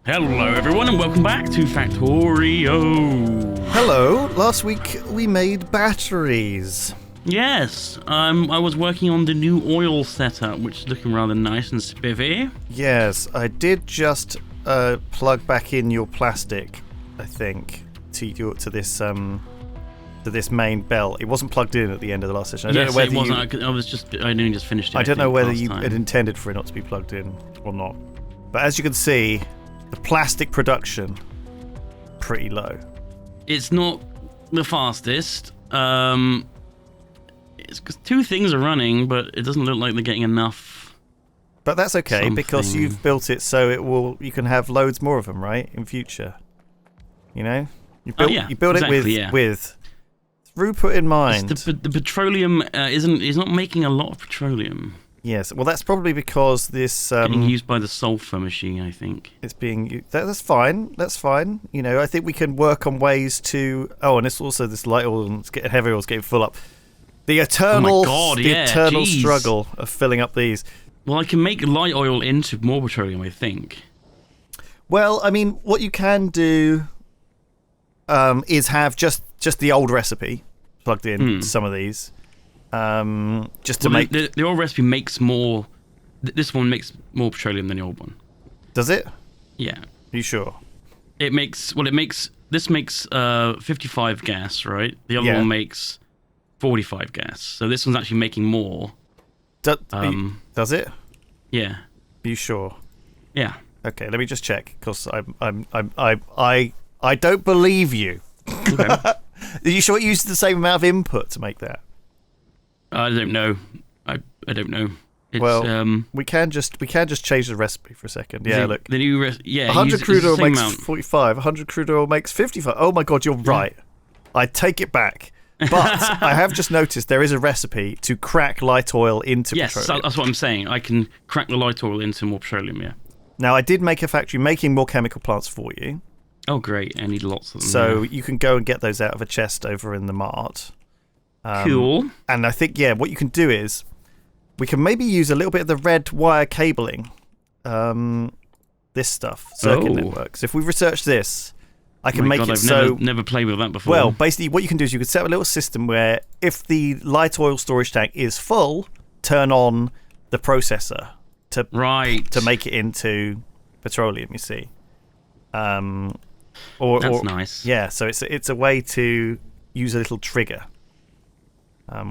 Hello everyone and welcome back to Factorio. Hello, last week we made batteries. Yes, I was working on the new oil setup, which is looking rather nice and spiffy. Yes, I did just plug back in your plastic, I think, to this main belt. It wasn't plugged in at the end of the last session. I don't know whether it wasn't. I only just finished it. I don't know whether you had intended for it not to be plugged in or not. But as you can see, the plastic production pretty low. It's not the fastest. It's because two things are running, but it doesn't look like they're getting enough. But that's okay because you've built it so you can have loads more of them, right? In future, you know, you build it with throughput in mind. The petroleum is not making a lot of petroleum. Yes, well, that's probably because this getting used by the sulfur machine, I think. It's being used. That's fine. That's fine. You know, I think we can work on ways to. Oh, and this light oil, it's getting heavy oil, is getting full up. The eternal, struggle of filling up these. Well, I can make light oil into more petroleum, I think. Well, I mean, what you can do is have just the old recipe plugged in to some of these. Just to make the old recipe makes more. This one makes more petroleum than the old one. Does it? Yeah. Are you sure? This makes 55 gas, right? The other one makes 45 gas. So this one's actually making more. Does it? Yeah. Are you sure? Yeah. Okay, let me just check because I don't believe you. Okay. Are you sure it used the same amount of input to make that? I don't know. I don't know. It's, we can just change the recipe for a second. Yeah, look. The new 100 crude oil makes 45. 100 crude oil makes 55. Oh my god, you're right. I take it back. But I have just noticed there is a recipe to crack light oil into petroleum. Yes, that's what I'm saying. I can crack the light oil into more petroleum. Yeah. Now I did make a factory making more chemical plants for you. Oh great! I need lots of them. So you can go and get those out of a chest over in the mart. Cool. And I think, what you can do is we can maybe use a little bit of the red wire cabling. This stuff, circuit networks. If we research this, I can make it I've never played with that before. Well, basically, what you can do is you can set up a little system where if the light oil storage tank is full, turn on the processor to make it into petroleum. You see, that's nice. Yeah, so it's a way to use a little trigger.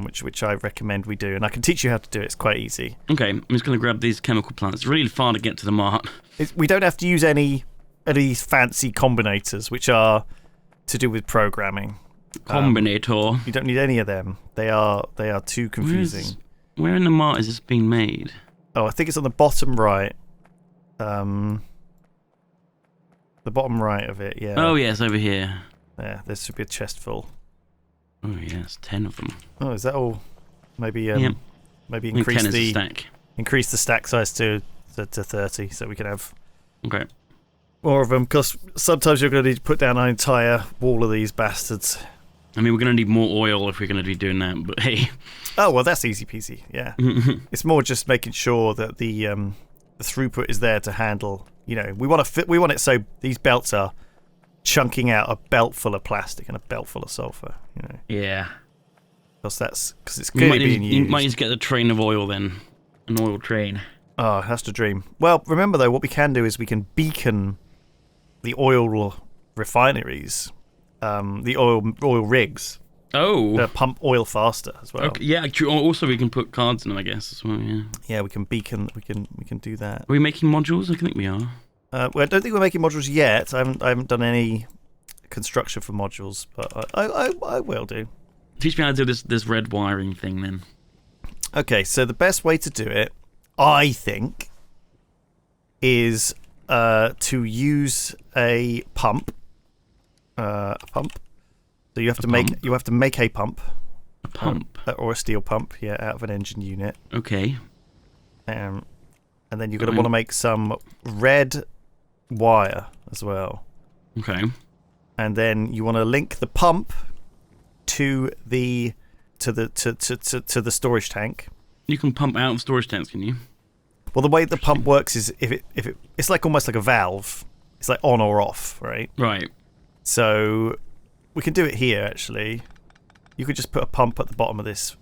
Which I recommend we do, and I can teach you how to do it. It's quite easy. Okay, I'm just going to grab these chemical plants. It's really far to get to the mart. We don't have to use any of these fancy combinators, which are to do with programming. Combinator. You don't need any of them. They are too confusing. Where in the mart is this being made? Oh, I think it's on the bottom right. The bottom right of it, yeah. Oh, yes, over here. Yeah, there should be a chest full. Oh yes, 10 of them. Oh, is that all? Maybe maybe increase the stack size to 30, so we can have more of them. Because sometimes you're going to need to put down an entire wall of these bastards. I mean, we're going to need more oil if we're going to be doing that. But hey. Oh well, that's easy peasy. Yeah, it's more just making sure that the throughput is there to handle. You know, we want it so these belts are chunking out a belt full of plastic and a belt full of sulfur, you know. Yeah. Because it's clearly being used. You might need to get a train of oil then. An oil train. Oh, that's the dream. Well, remember though, what we can do is we can beacon the oil refineries, the oil rigs. Oh. To pump oil faster as well. Okay, yeah, also we can put cards in them, I guess, as well, yeah. Yeah, we can beacon, we can do that. Are we making modules? I think we are. Well, I don't think we're making modules yet. I haven't done any construction for modules, but I will do. Teach me how to do this red wiring thing then. Okay, so the best way to do it, I think, is to use a pump. So you have to make a pump. A pump. Or a steel pump, yeah, out of an engine unit. Okay. And then you're going to want to make some red wire as well. Okay. And then you want to link the pump to the storage tank. You can pump out of storage tanks, can you? Well, the way the pump works is if it's like almost like a valve. It's like on or off, right? Right. So we can do it here, actually. You could just put a pump at the bottom of this.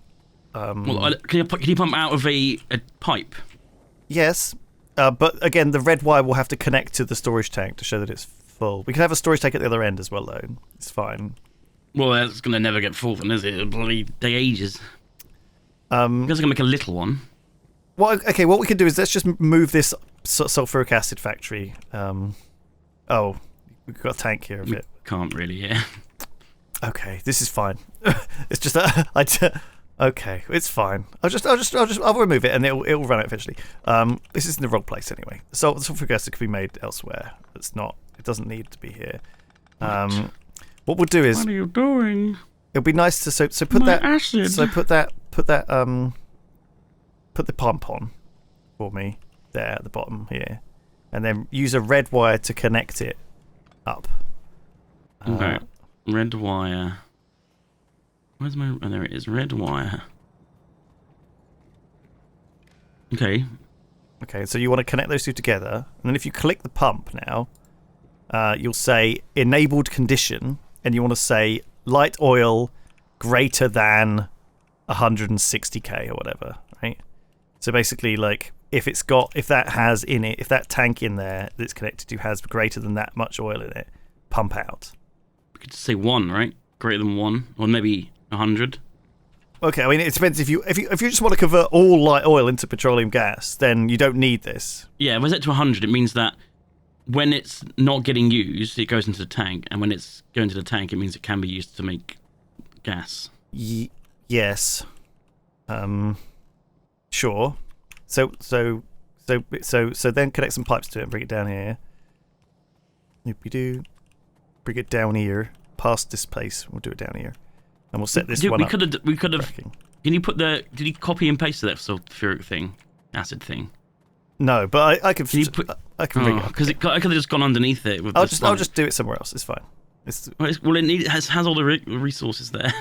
Well, can you pump out of a pipe? Yes, but again, the red wire will have to connect to the storage tank to show that it's full. We can have a storage tank at the other end as well, though. It's fine. Well, that's going to never get full, then, is it? It'll bloody take ages. I guess I can make a little one. Well, okay, what we can do is let's just move this sulfuric acid factory. Oh, we've got a tank here of it. Can't really, yeah. Okay, this is fine. It's just that okay, it's fine. I'll remove it and it'll run out eventually. This is in the wrong place anyway. So the sulfuric acid could be made elsewhere. It's not. It doesn't need to be here. What we'll do is. What are you doing? It'll be nice to so put My that. acid. So put the pump on for me there at the bottom here, and then use a red wire to connect it up. Okay. Red wire. Where's my... Oh, there it is. Red wire. Okay. Okay, so you want to connect those two together, and then if you click the pump now, you'll say enabled condition, and you want to say light oil greater than 160k or whatever, right? So basically, like, if that tank in there that's connected to has greater than that much oil in it, pump out. We could just say 1, right? Greater than 1, or maybe 100. Okay, I mean, it depends. If you just want to convert all light oil into petroleum gas, then you don't need this. Yeah, if I set it to 100, it means that when it's not getting used, it goes into the tank, and when it's going to the tank, it means it can be used to make gas. Yes. Sure. So then connect some pipes to it and bring it down here. Loopy-doo. Bring it down here. Past this place. We'll do it down here. And we'll set this one up. We could have. Can you put did you copy and paste that sulfuric thing? Acid thing? No, but I can bring it up. Because I could have just gone underneath it. With I'll just do it somewhere else. It's fine. It has all the resources there.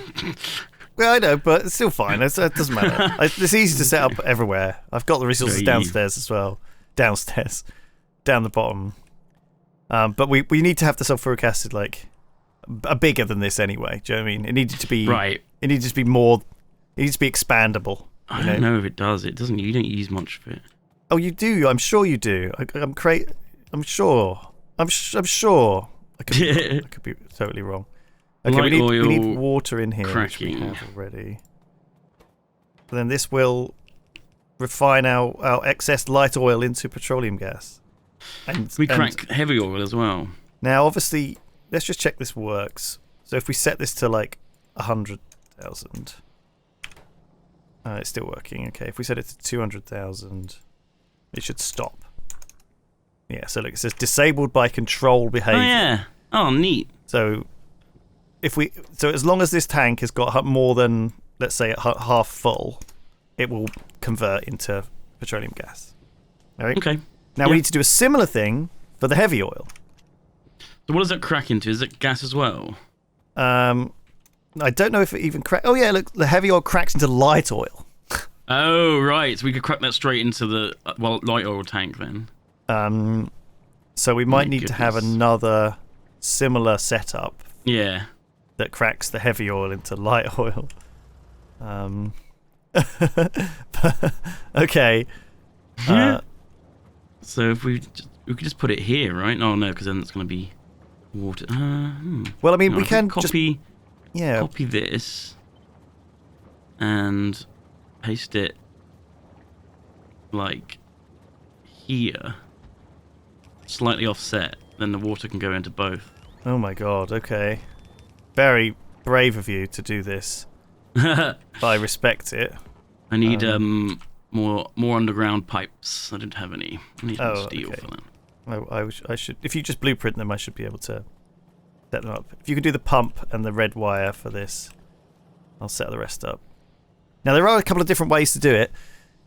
Well, I know, but it's still fine. It doesn't matter. It's easy to set up everywhere. I've got the resources downstairs as well. Downstairs. Down the bottom. But we need to have the sulfuric acid, like, bigger than this anyway. Do you know what I mean? It needed to be... Right. It needed to be more... It needs to be expandable. I don't know if it does. It doesn't. You don't use much of it. Oh, you do. I'm sure you do. I'm sure. I could be totally wrong. Okay, we need water in here, cracking. Which we have already. But then this will refine our excess light oil into petroleum gas. And we crack heavy oil as well. Now, obviously, let's just check this works. So if we set this to like 100,000, it's still working. Okay, if we set it to 200,000, it should stop. Yeah, so look, it says disabled by control behavior. Oh yeah. Oh, neat. So as long as this tank has got more than, let's say, half full, it will convert into petroleum gas. All right? Okay. Now we need to do a similar thing for the heavy oil. So what does that crack into? Is it gas as well? I don't know if it even cracks. Oh yeah, look, the heavy oil cracks into light oil. Oh right, so we could crack that straight into the light oil tank then. So we might need to have another similar setup. Yeah. That cracks the heavy oil into light oil. Okay. So if we could just put it here, right? Oh no, because then it's going to be water. Well, I mean, we can copy this and paste it like here, slightly offset. Then the water can go into both. Oh my god. Okay. Very brave of you to do this. But I respect it. I need more underground pipes. I don't have any. I need some steel for that. I should. If you just blueprint them, I should be able to set them up. If you could do the pump and the red wire for this, I'll set the rest up. Now there are a couple of different ways to do it.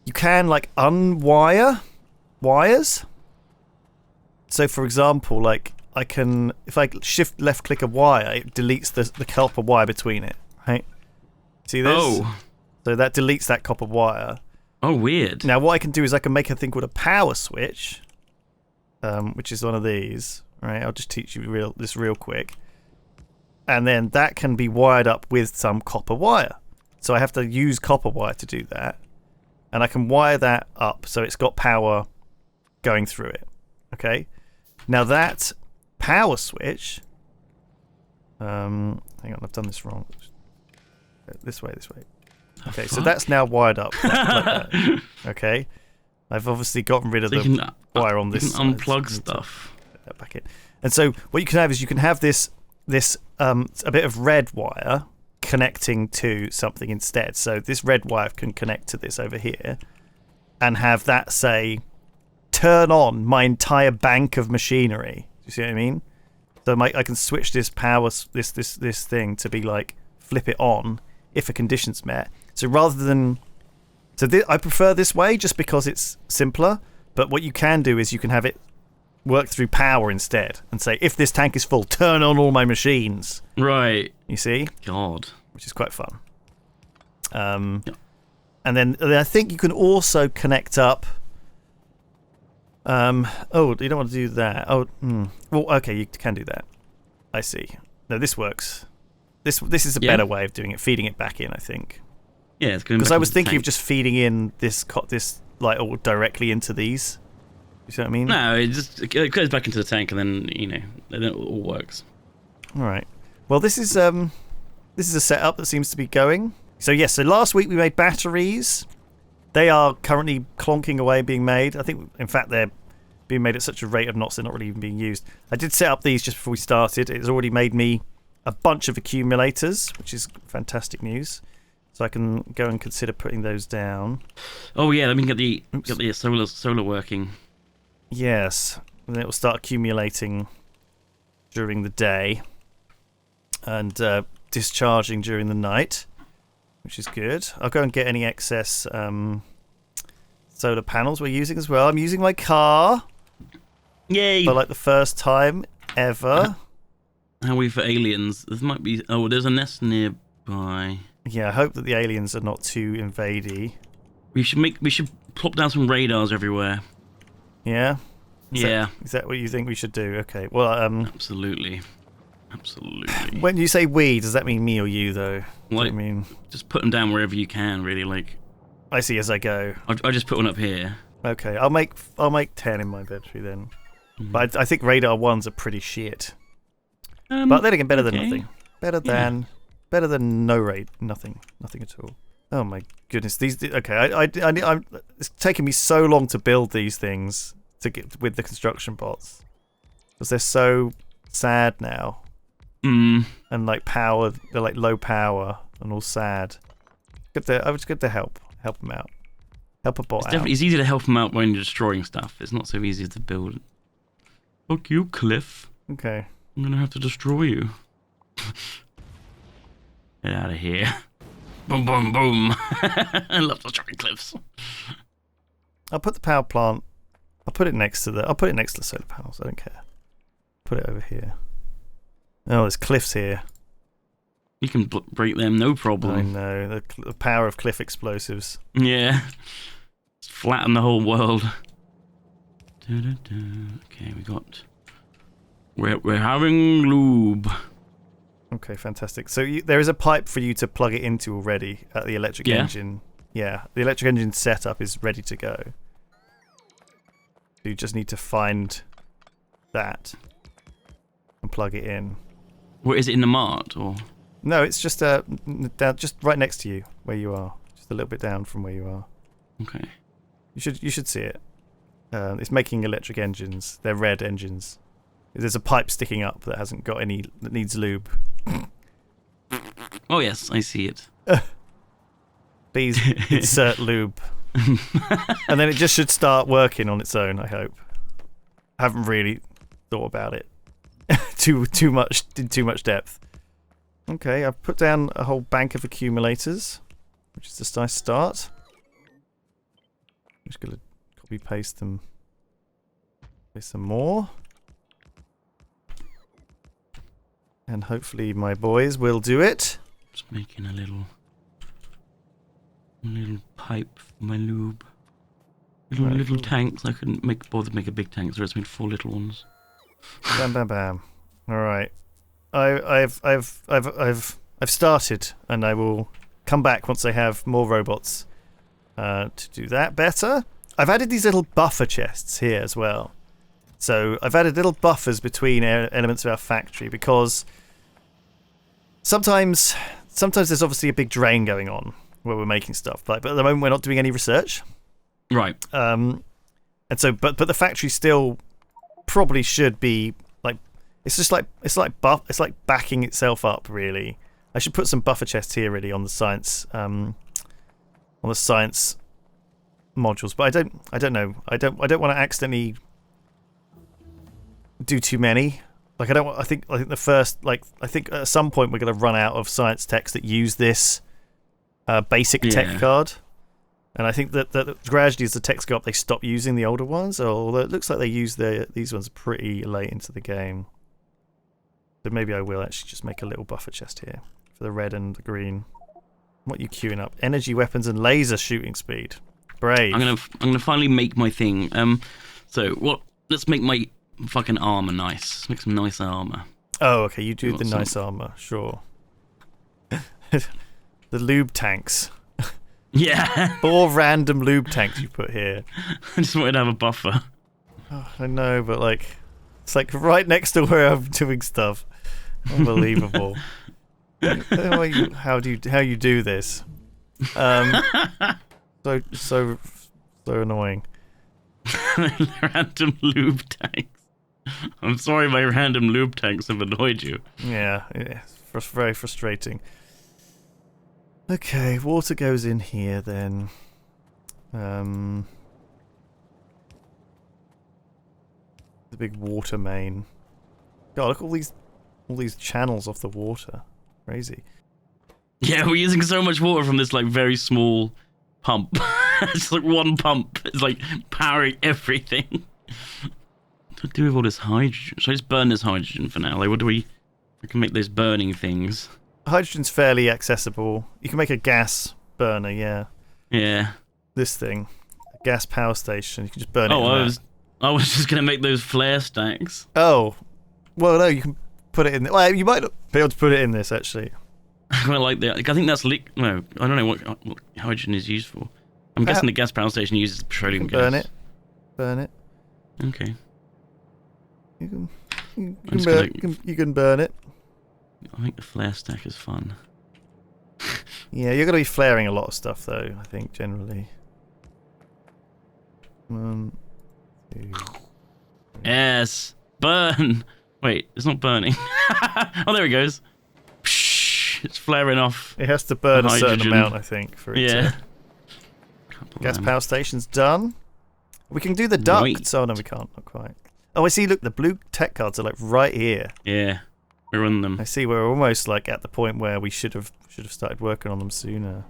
You can like unwire wires. So for example, like I can, if I shift left click a wire, it deletes the copper wire between it. Right? See this? Oh. So that deletes that copper wire. Oh, weird. Now what I can do is I can make a thing called a power switch, which is one of these, All right, I'll just teach you this real quick. And then that can be wired up with some copper wire. So I have to use copper wire to do that. And I can wire that up so it's got power going through it. Okay? Now that power switch... hang on, I've done this wrong. This way. Okay, so that's now wired up like that. Okay? I've obviously gotten rid of the wire on this side. You can unplug stuff. Put that back in. And so what you can have is you can have this a bit of red wire connecting to something instead. So this red wire can connect to this over here and have that say turn on my entire bank of machinery. Do you see what I mean? So I can switch this power this thing to be like flip it on if a condition's met. So rather than I prefer this way just because it's simpler, but what you can do is you can have it work through power instead and say, if this tank is full, turn on all my machines. Right. You see? God. Which is quite fun. And then I think you can also connect up... oh, you don't want to do that. Oh, well, okay, you can do that. I see. No, this works. This is a better way of doing it, feeding it back in, I think. Yeah, it's good. Because I was thinking of just feeding in this like all directly into these. You see what I mean? No, it goes back into the tank, and then then it all works. All right. Well, this is a setup that seems to be going. So yes, so last week we made batteries. They are currently clonking away, being made. I think, in fact, they're being made at such a rate of knots they're not really even being used. I did set up these just before we started. It's already made me a bunch of accumulators, which is fantastic news. So I can go and consider putting those down. Oh yeah, let me get the solar working. Yes, and then it will start accumulating during the day and discharging during the night, which is good. I'll go and get any excess solar panels we're using as well. I'm using my car. Yay! For like the first time ever. How are we for aliens? There might be... Oh, there's a nest nearby. Yeah, I hope that the aliens are not too invadey. We should plop down some radars everywhere. Yeah? Is that what you think we should do? Okay, well, Absolutely. When you say we, does that mean me or you, though? Like, I mean, just put them down wherever you can, really. Like, I see as I go. I just put one up here. Okay, I'll make 10 in my battery then. But I think radar 1s are pretty shit. But then again, better than nothing. Better than nothing at all. Oh my goodness, it's taken me so long to build these things to get with the construction bots because they're so sad now. And like power, they're like low power and all sad. I was good to help them out. Help a bot out. It's easy to help them out when you're destroying stuff. It's not so easy to build. Fuck you, Cliff. Okay. I'm gonna have to destroy you. Get out of here. Boom, boom, boom. I love destroying cliffs. I'll put the power plant. I'll put it next to the solar panels. I don't care. Put it over here. Oh, there's cliffs here. You can break them, no problem. I know. The power of cliff explosives. Yeah. It's flatten the whole world. Okay, we got... We're having lube. Okay, fantastic. So there is a pipe for you to plug it into already at the electric engine. Yeah, the electric engine setup is ready to go. You just need to find that and plug it in. Where is it in the mart or? No, it's just down, just right next to you where you are, just a little bit down from where you are. Okay. You should see it. It's making electric engines. They're red engines. There's a pipe sticking up that needs lube. Oh yes, I see it. Please insert lube. And then it just should start working on its own, I hope. I haven't really thought about it too much depth. Okay, I've put down a whole bank of accumulators, which is a nice start. I'm just gonna copy paste them. There's some more. And hopefully my boys will do it. Just making a little pipe for my lube. Little tanks. I couldn't bother to make a big tank, so I just made 4 little ones. Bam, bam, bam. All right. I've started, and I will come back once I have more robots to do that better. I've added these little buffer chests here as well. So I've added little buffers between elements of our factory because sometimes there's obviously a big drain going on where we're making stuff, but at the moment we're not doing any research. Right. And so, but the factory still probably should be like it's like backing itself up really. I should put some buffer chests here really on the science modules, but I don't know. I don't want to accidentally do too many. Like I think the first I think at some point we're going to run out of science techs that use this basic tech card. And I think that gradually as the techs go up, they stop using the older ones. Although it looks like they use these ones pretty late into the game. So maybe I will actually just make a little buffer chest here for the red and the green. What are you queuing up? Energy weapons and laser shooting speed. Brave. I'm gonna finally make my thing. Let's make my fucking armor nice. Let's make some nice armor. Oh, okay. You do the nice armor, sure. The lube tanks. Yeah. 4 random lube tanks you put here. I just wanted to have a buffer. Oh, I know, but it's like right next to where I'm doing stuff. Unbelievable. How you do this? So annoying. Random lube tanks. I'm sorry my random lube tanks have annoyed you. Yeah, it's very frustrating. Okay, water goes in here then. The big water main. God, look at all these channels off the water. Crazy. Yeah, we're using so much water from this very small pump. It's like one pump. It's like powering everything. What do I do with all this hydrogen? Should I just burn this hydrogen for now? What do we can make those burning things. Hydrogen's fairly accessible. You can make a gas burner, yeah. Yeah. This thing. A gas power station. You can just burn it. I was just gonna make those flare stacks. Oh. Well, no, you can put it in. Well, you might not be able to put it in this, actually. I like that. I think that's no, I don't know what hydrogen is used for. I'm guessing the gas power station uses petroleum gas. Burn it. Okay. You can burn it. I think the flare stack is fun. Yeah, you're going to be flaring a lot of stuff, though, I think, generally. 1, 2. Yes! Burn! Wait, it's not burning. Oh, there it goes. Psh, it's flaring off. It has to burn a certain amount, I think, for it to... Gas power station's done. We can do the ducts. Oh, no, we can't. Not quite. Oh, I see. Look, the blue tech cards are right here. Yeah. We're on them. I see. We're almost at the point where we should have started working on them sooner.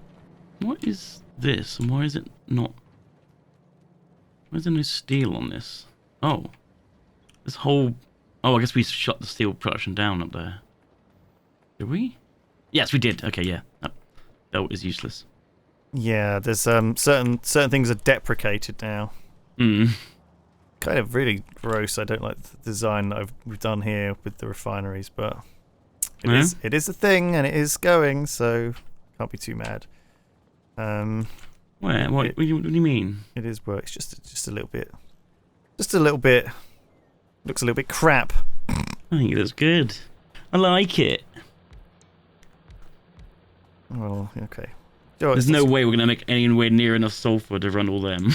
What is this? And why is it not? Why is there no steel on this? Oh, this whole. Oh, I guess we shut the steel production down up there. Did we? Yes, we did. Okay, yeah. That belt is useless. Yeah, there's certain things are deprecated now. Kind of really gross. I don't like the design that we've done here with the refineries, but it is a thing and it is going, so can't be too mad. Where? What do you mean? It is work. It's just a little bit. Just a little bit. Looks a little bit crap. I think it looks good. I like it. Well, okay. There's no way we're gonna make anywhere near enough sulfur to run all them.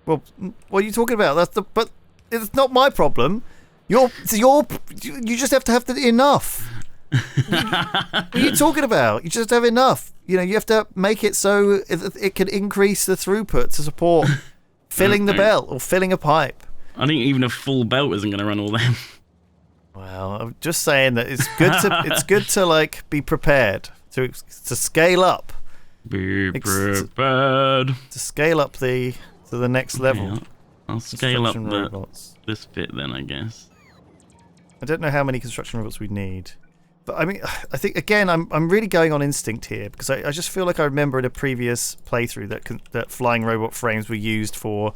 Well, what are you talking about? But it's not my problem. You just have to have enough. What are you talking about? You just have enough. You have to make it so it can increase the throughput to support filling the belt or filling a pipe. I think even a full belt isn't going to run all them. Well, I'm just saying that it's good to be prepared to scale up. Be prepared. To scale up to the next level. Yeah, I'll scale up this bit then, I guess. I don't know how many construction robots we need. But I mean, I think, again, I'm really going on instinct here, because I just feel like I remember in a previous playthrough that flying robot frames were used for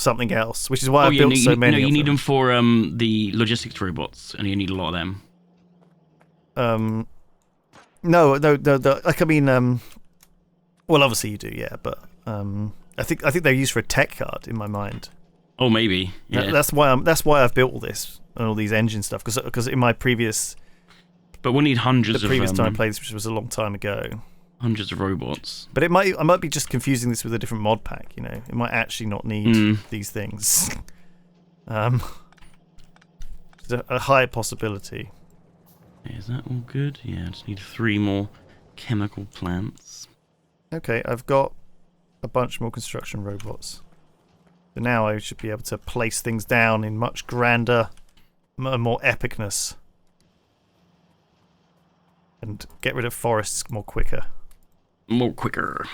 something else, which is why I built so many. No, you of need them for the logistics robots, and you need a lot of them. No. Like I mean, well, obviously you do, yeah, but I think they're used for a tech card in my mind. Oh, maybe. Yeah. That's why I've built all this and all these engine stuff because in my previous. But we need hundreds the previous time I played this, which was a long time ago. Hundreds of robots. But I might be just confusing this with a different mod pack. You know, it might actually not need these things. There's a high possibility. Is that all good? Yeah, I just need 3 more chemical plants. Okay, I've got a bunch more construction robots. So now I should be able to place things down in much grander, more epicness. And get rid of forests more quicker. More quicker.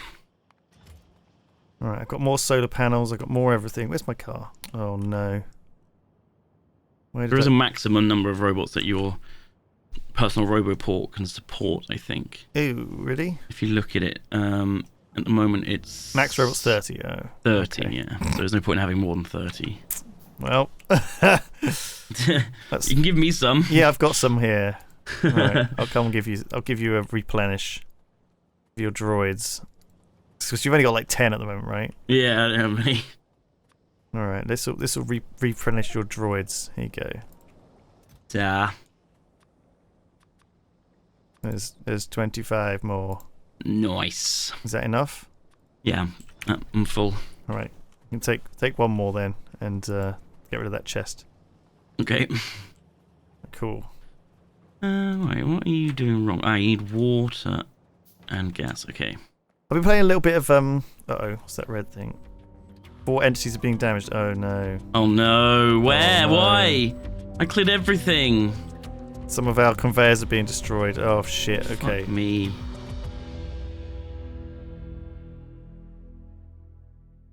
Alright, I've got more solar panels, I've got more everything. Where's my car? Oh no. There is a maximum number of robots that your personal roboport can support, I think. Ew, really? If you look at it, at the moment it's... Max robot's 30, oh. 30, okay. yeah. So there's no point in having more than 30. Well. You can give me some. Yeah, I've got some here. Right, I'll come and give you a replenish of your droids. Because you've only got like 10 at the moment, right? Yeah, I don't have any. Alright, this will replenish your droids. Here you go. Yeah. There's 25 more. Nice. Is that enough? Yeah, I'm full. Alright. You can take one more then and get rid of that chest. Okay. Cool. Wait, what are you doing wrong? I need water and gas. Okay. I've been playing a little bit of uh-oh, what's that red thing? 4 entities are being damaged. Oh no. Oh no. Where? Oh, no. Why? I cleared everything. Some of our conveyors are being destroyed. Oh shit, okay. Fuck me.